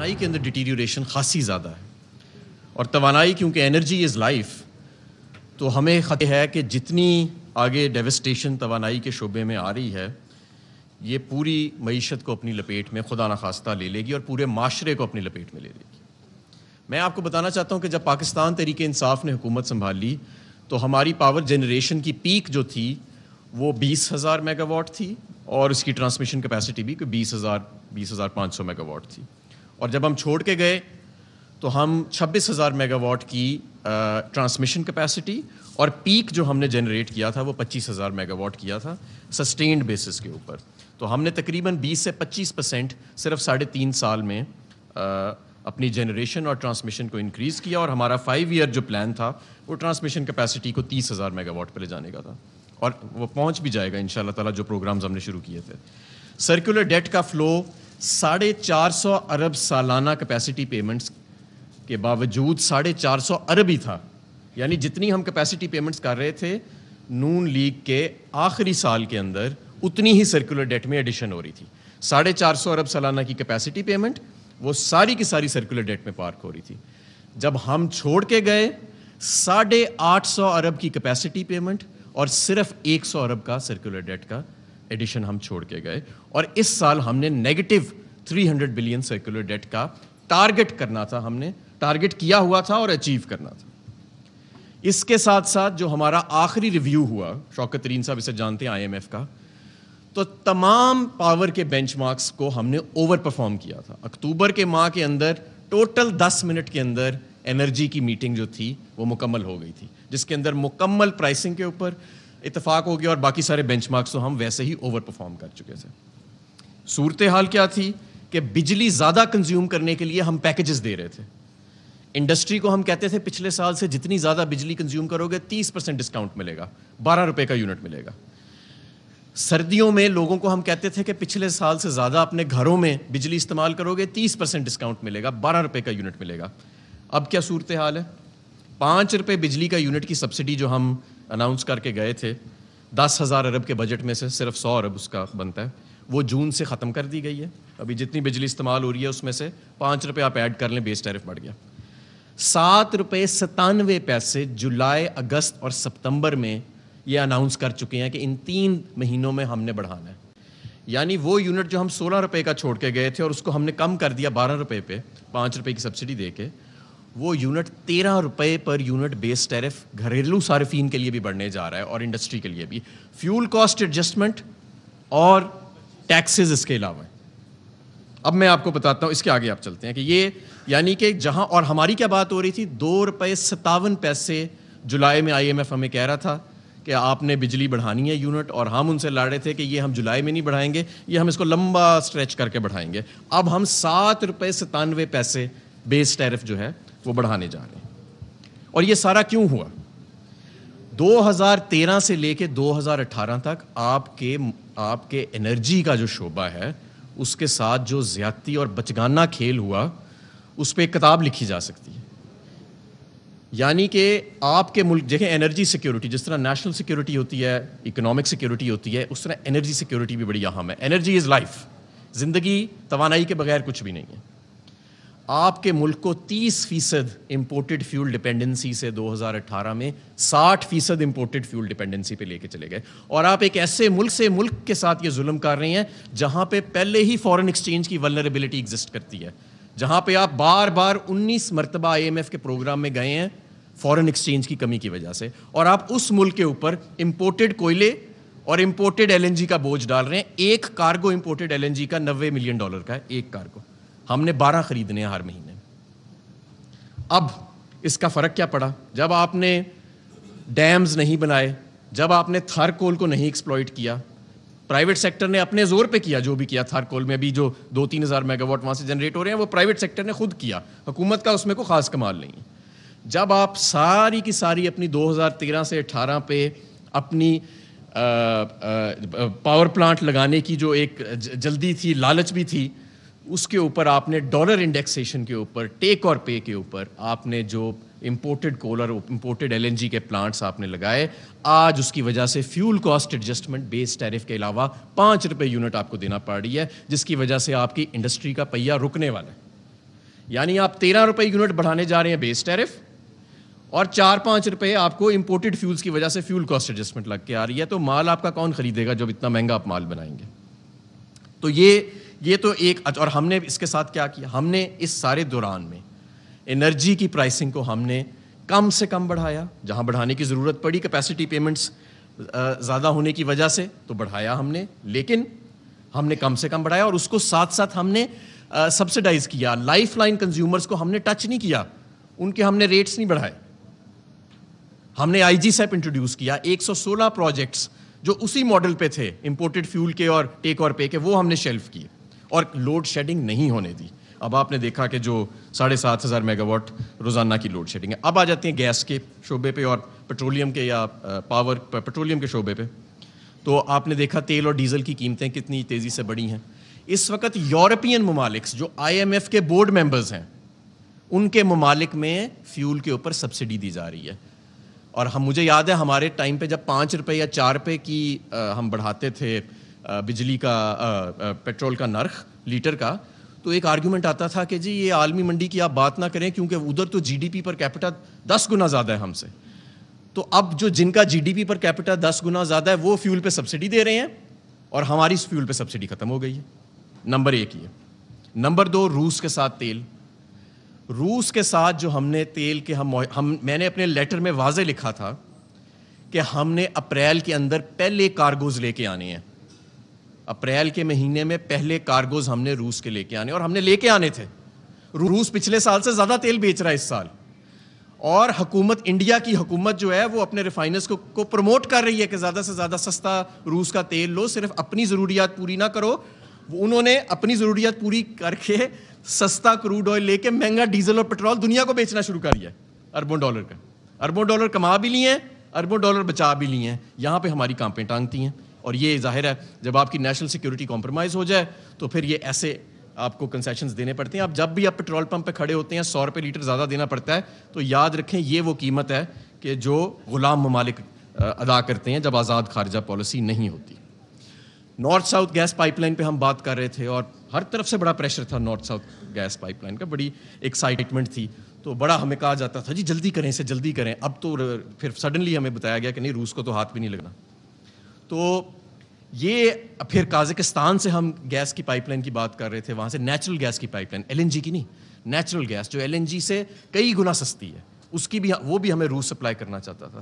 توانائی کے اندر ڈیٹیریوریشن خاصی زیادہ ہے، اور توانائی کیونکہ انرجی از لائف، تو ہمیں خطرہ ہے کہ جتنی آگے ڈیوسٹیشن توانائی کے شعبے میں آ رہی ہے، یہ پوری معیشت کو اپنی لپیٹ میں خدا نخواستہ لے لے گی اور پورے معاشرے کو اپنی لپیٹ میں لے لے گی۔ میں آپ کو بتانا چاہتا ہوں کہ جب پاکستان تحریک انصاف نے حکومت سنبھالی تو ہماری پاور جنریشن کی پیک جو تھی وہ 20,000 میگا واٹ تھی، اور اس کی ٹرانسمیشن کیپیسٹی بھی 20,500 میگا واٹ تھی، اور جب ہم چھوڑ کے گئے تو ہم 26,000 میگا واٹ کی ٹرانسمیشن کیپیسٹی، اور پیک جو ہم نے جنریٹ کیا تھا وہ 25,000 میگا واٹ کیا تھا سسٹینڈ بیسس کے اوپر۔ تو ہم نے تقریباً 20 سے 25% صرف 3.5 سال میں اپنی جنریشن اور ٹرانسمیشن کو انکریز کیا، اور ہمارا 5 ایئر جو پلان تھا وہ ٹرانسمیشن کیپیسٹی کو 30,000 میگا واٹ پہ لے جانے کا تھا، اور وہ پہنچ بھی جائے گا انشاءاللہ تعالیٰ جو پروگرامز ہم نے شروع کیے تھے۔ سرکولر ڈیٹ کا فلو 450 ارب سالانہ کیپیسٹی پیمنٹس کے باوجود 450 ارب ہی تھا، یعنی جتنی ہم کیپیسٹی پیمنٹس کر رہے تھے نون لیگ کے آخری سال کے اندر اتنی ہی سرکولر ڈیٹ میں ایڈیشن ہو رہی تھی۔ 450 ارب سالانہ کی کیپیسٹی پیمنٹ وہ ساری کی ساری سرکولر ڈیٹ میں پارک ہو رہی تھی۔ جب ہم چھوڑ کے گئے 850 ارب کی کیپیسٹی پیمنٹ اور صرف 100 ارب کا سرکولر ڈیٹ کا ایڈیشن ہم چھوڑ کے گئے، اور اس سال ہم نے نیگیٹو 300 بلین سرکولر ڈیٹ کا ٹارگٹ کرنا تھا، ہم نے ٹارگٹ کیا ہوا تھا اور اچیو کرنا تھا۔ اس کے ساتھ ساتھ جو ہمارا آخری ریویو ہوا، شوکت ترین صاحب اسے جانتے ہیں آئی ایم ایف کا، تو تمام پاور کے بینچ مارکس کو ہم نے اوور پرفارم کیا تھا۔ اکتوبر کے ماہ کے اندر ٹوٹل 10 منٹ کے اندر انرجی کی میٹنگ جو تھی وہ مکمل ہو گئی تھی، جس کے اندر مکمل پرائسنگ کے اوپر اتفاق ہو گیا، اور باقی سارے بینچ مارکس تو ہم ویسے ہی اوور پرفارم کر چکے تھے۔ صورتحال کیا تھی کہ بجلی زیادہ کنزیوم کرنے کے لیے ہم پیکیجز دے رہے تھے۔ انڈسٹری کو ہم کہتے تھے پچھلے سال سے جتنی زیادہ بجلی کنزیوم کرو گے 30% ڈسکاؤنٹ ملے گا، 12 روپے کا یونٹ ملے گا۔ سردیوں میں لوگوں کو ہم کہتے تھے کہ پچھلے سال سے زیادہ اپنے گھروں میں بجلی استعمال کرو گے 30% ڈسکاؤنٹ ملے گا، 12 روپے کا یونٹ ملے گا۔ اب کیا صورتحال ہے؟ 5 روپے بجلی کا یونٹ کی سبسڈی جو ہم اناؤنس کر کے گئے تھے 10,000 ارب کے بجٹ میں سے صرف 100 ارب اس کا بنتا ہے، وہ جون سے ختم کر دی گئی ہے۔ ابھی جتنی بجلی استعمال ہو رہی ہے اس میں سے 5 روپے آپ ایڈ کر لیں، بیس ٹیرف بڑھ گیا۔ 7 روپے 97 پیسے جولائی، اگست اور ستمبر میں یہ اناؤنس کر چکے ہیں کہ ان 3 مہینوں میں ہم نے بڑھانا ہے، یعنی وہ یونٹ جو ہم 16 روپے کا چھوڑ کے گئے تھے اور اس کو ہم نے کم کر دیا 12 روپے پہ 5 روپے کی سبسڈی دے کے، وہ یونٹ 13 روپے پر یونٹ بیس ٹیرف گھریلو صارفین کے لیے بھی بڑھنے جا رہا ہے اور انڈسٹری کے لیے بھی، فیول کاسٹ ایڈجسٹمنٹ اور ٹیکسز اس کے علاوہ۔ اب میں آپ کو بتاتا ہوں، اس کے آگے آپ چلتے ہیں کہ یہ یعنی کہ جہاں، اور ہماری کیا بات ہو رہی تھی 2 روپے 57 پیسے جولائی میں آئی ایم ایف ہمیں کہہ رہا تھا کہ آپ نے بجلی بڑھانی ہے یونٹ، اور ہم ان سے لڑ رہے تھے کہ یہ ہم جولائی میں نہیں بڑھائیں گے، یہ ہم اس کو لمبا اسٹریچ کر کے بڑھائیں گے۔ اب ہم 7 روپے 97 پیسے بیس ٹیرف جو ہے وہ بڑھانے جا رہے ہیں۔ اور یہ سارا کیوں ہوا؟ 2013 سے لے کے 2018 تک آپ کے انرجی کا جو شعبہ ہے اس کے ساتھ جو زیادتی اور بچگانہ کھیل ہوا، اس پہ ایک کتاب لکھی جا سکتی ہے۔ یعنی کہ آپ کے ملک، دیکھیں انرجی سیکیورٹی جس طرح نیشنل سیکیورٹی ہوتی ہے، اکنامک سیکیورٹی ہوتی ہے، اس طرح انرجی سیکیورٹی بھی بڑی اہم ہے۔ انرجی از لائف، زندگی توانائی کے بغیر کچھ بھی نہیں ہے۔ آپ کے ملک کو 30% امپورٹڈ فیول ڈپینڈنسی سے 2018 میں 60% امپورٹڈ فیول ڈپینڈنسی پہ لے کے چلے گئے، اور آپ ایک ایسے ملک سے ملک کے ساتھ یہ ظلم کر رہے ہیں جہاں پہ پہلے ہی فورن ایکسچینج کی ولنریبلٹی ایگزسٹ کرتی ہے، جہاں پہ آپ بار بار 19 مرتبہ آئی ایم ایف کے پروگرام میں گئے ہیں فورن ایکسچینج کی کمی کی وجہ سے، اور آپ اس ملک کے اوپر امپورٹڈ کوئلے اور امپورٹڈ ایل این جی کا بوجھ ڈال رہے ہیں۔ ایک cargo imported L N G کا $90 ملین کا ہے، ایک کارگو، ہم نے 12 خریدنے ہیں ہر مہینے۔ اب اس کا فرق کیا پڑا؟ جب آپ نے ڈیمز نہیں بنائے، جب آپ نے تھر کول کو نہیں ایکسپلائٹ کیا، پرائیویٹ سیکٹر نے اپنے زور پہ کیا، جو بھی کیا تھر کول میں بھی جو 2-3 ہزار میگا واٹ وہاں سے جنریٹ ہو رہے ہیں وہ پرائیویٹ سیکٹر نے خود کیا، حکومت کا اس میں کوئی خاص کمال نہیں ہے۔ جب آپ ساری کی ساری اپنی 2013 سے 18 پہ اپنی پاور پلانٹ لگانے کی جو ایک جلدی تھی، لالچ بھی تھی، اس کے اوپر آپ نے ڈالر انڈیکسیشن کے اوپر، ٹیک اور پے کے اوپر آپ نے جو امپورٹڈ کول اور امپورٹڈ ایل این جی کے پلانٹس آپ نے لگائے، آج اس کی وجہ سے فیول کاسٹ ایڈجسٹمنٹ بیس ٹیرف کے علاوہ 5 روپے یونٹ آپ کو دینا پڑ رہی ہے، جس کی وجہ سے آپ کی انڈسٹری کا پہیہ رکنے والا ہے۔ یعنی آپ 13 روپے یونٹ بڑھانے جا رہے ہیں بیس ٹیرف, اور 4-5 روپے آپ کو امپورٹڈ فیولز کی وجہ سے فیول کاسٹ ایڈجسٹمنٹ لگ کے آ رہی ہے. تو مال آپ کا کون خریدے گا جب اتنا مہنگا آپ مال بنائیں گے؟ تو یہ تو ایک. اور ہم نے اس کے ساتھ کیا کیا, ہم نے اس سارے دوران میں انرجی کی پرائسنگ کو ہم نے کم سے کم بڑھایا, جہاں بڑھانے کی ضرورت پڑی کیپیسٹی پیمنٹس زیادہ ہونے کی وجہ سے تو بڑھایا ہم نے, لیکن ہم نے کم سے کم بڑھایا, اور اس کو ساتھ ساتھ ہم نے سبسڈائز کیا. لائف لائن کنزیومرز کو ہم نے ٹچ نہیں کیا, ان کے ہم نے ریٹس نہیں بڑھائے. ہم نے آئی جی سیپ انٹروڈیوس کیا, 116 پروجیکٹس جو اسی ماڈل پہ تھے امپورٹڈ فیول کے اور ٹیک اور پے کے, وہ ہم نے شیلف کیے اور لوڈ شیڈنگ نہیں ہونے دی. اب آپ نے دیکھا کہ جو 7,500 میگا واٹ روزانہ کی لوڈ شیڈنگ ہے. اب آ جاتے ہیں گیس کے شعبے پہ اور پیٹرولیم کے یا پیٹرولیم کے شعبے پہ. تو آپ نے دیکھا تیل اور ڈیزل کی قیمتیں کتنی تیزی سے بڑھی ہیں. اس وقت یورپین ممالک جو آئی ایم ایف کے بورڈ ممبرز ہیں, ان کے ممالک میں فیول کے اوپر سبسڈی دی جا رہی ہے. اور مجھے یاد ہے ہمارے ٹائم پہ جب 5 روپے یا 4 روپے کی ہم بڑھاتے تھے بجلی کا پیٹرول کا نرخ لیٹر کا, تو ایک آرگیومنٹ آتا تھا کہ جی یہ عالمی منڈی کی آپ بات نہ کریں کیونکہ ادھر تو G D P per capita 10 گنا زیادہ ہے ہم سے. تو اب جو جن کا G D P per capita 10 گنا زیادہ ہے وہ فیول پہ سبسڈی دے رہے ہیں, اور ہماری اس فیول پہ سبسڈی ختم ہو گئی ہے. نمبر 1 یہ. نمبر 2, روس کے ساتھ تیل. روس کے ساتھ جو ہم نے تیل کے میں نے اپنے لیٹر میں واضح لکھا تھا کہ ہم نے اپریل کے اندر پہلے کارگوز لے کے آنے ہیں. اپریل کے مہینے میں پہلے کارگوز ہم نے روس کے لے کے آنے, اور ہم نے لے کے آنے تھے. روس پچھلے سال سے زیادہ تیل بیچ رہا ہے اس سال, اور حکومت انڈیا کی حکومت جو ہے وہ اپنے ریفائنرز کو پروموٹ کر رہی ہے کہ زیادہ سے زیادہ سستا روس کا تیل لو, صرف اپنی ضروریات پوری نہ کرو. انہوں نے اپنی ضروریات پوری کر کے سستا کروڈ آئل لے کے مہنگا ڈیزل اور پیٹرول دنیا کو بیچنا شروع کر دیا ہے. اربوں ڈالر کا, اربوں ڈالر کما بھی لیے ہیں, اربوں ڈالر بچا بھی لیے ہیں. یہاں پہ ہماری کانپیں ٹانگتی ہیں, اور یہ ظاہر ہے جب آپ کی نیشنل سیکورٹی کمپرومائز ہو جائے تو پھر یہ ایسے آپ کو کنسیشنز دینے پڑتے ہیں. اب جب بھی آپ پیٹرول پمپ پہ کھڑے ہوتے ہیں 100 روپے لیٹر زیادہ دینا پڑتا ہے, تو یاد رکھیں یہ وہ قیمت ہے کہ جو غلام ممالک ادا کرتے ہیں جب آزاد خارجہ پالیسی نہیں ہوتی. North south gas pipeline پہ ہم بات کر رہے تھے, اور ہر طرف سے بڑا پریشر تھا north south gas pipeline کا, بڑی ایکسائٹمنٹ تھی. تو بڑا ہمیں کہا جاتا تھا جی جلدی کریں اسے, جلدی کریں. اب تو پھر سڈنلی ہمیں بتایا گیا کہ نہیں, روس کو تو ہاتھ بھی نہیں لگنا. تو یہ پھر قازقستان سے ہم گیس کی پائپ لائن کی بات کر رہے تھے, وہاں سے نیچرل گیس کی pipeline, L N G کی نہیں, نیچرل گیس جو ایل این جی سے کئی گنا سستی ہے, اس کی بھی وہ بھی ہمیں روس سپلائی کرنا چاہتا تھا.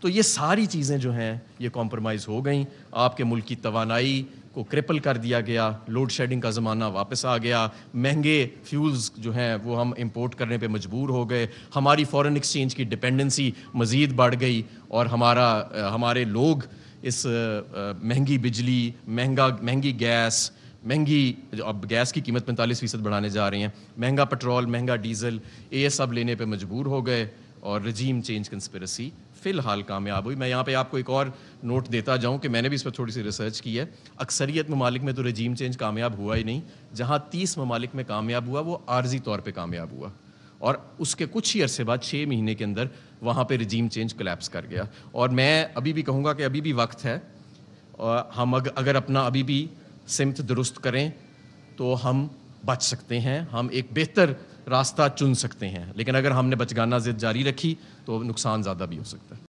تو یہ ساری چیزیں جو ہیں یہ کمپرومائز ہو گئیں. آپ کے ملک کی توانائی کو کرپل کر دیا گیا, لوڈ شیڈنگ کا زمانہ واپس آ گیا, مہنگے فیولز جو ہیں وہ ہم امپورٹ کرنے پہ مجبور ہو گئے, ہماری فورن ایکسچینج کی ڈپینڈنسی مزید بڑھ گئی, اور ہمارے لوگ اس مہنگی بجلی, مہنگی گیس, اب گیس کی قیمت 45% بڑھانے جا رہے ہیں, مہنگا پیٹرول, مہنگا ڈیزل, یہ سب لینے پہ مجبور ہو گئے, اور رجیم چینج کنسپریسی فی الحال کامیاب ہوئی. میں یہاں پہ آپ کو ایک اور نوٹ دیتا جاؤں کہ میں نے بھی اس پر تھوڑی سی ریسرچ کی ہے. اکثریت ممالک میں تو رجیم چینج کامیاب ہوا ہی نہیں. جہاں 30 ممالک میں کامیاب ہوا وہ عارضی طور پہ کامیاب ہوا, اور اس کے کچھ ہی عرصے بعد 6 مہینے کے اندر وہاں پہ رجیم چینج کلیپس کر گیا. اور میں ابھی بھی کہوں گا کہ ابھی بھی وقت ہے, اور ہم اگر اپنا ابھی بھی سمت درست کریں تو ہم بچ سکتے ہیں, ہم ایک بہتر راستہ چن سکتے ہیں. لیکن اگر ہم نے بچگانہ ضد جاری رکھی تو نقصان زیادہ بھی ہو سکتا ہے.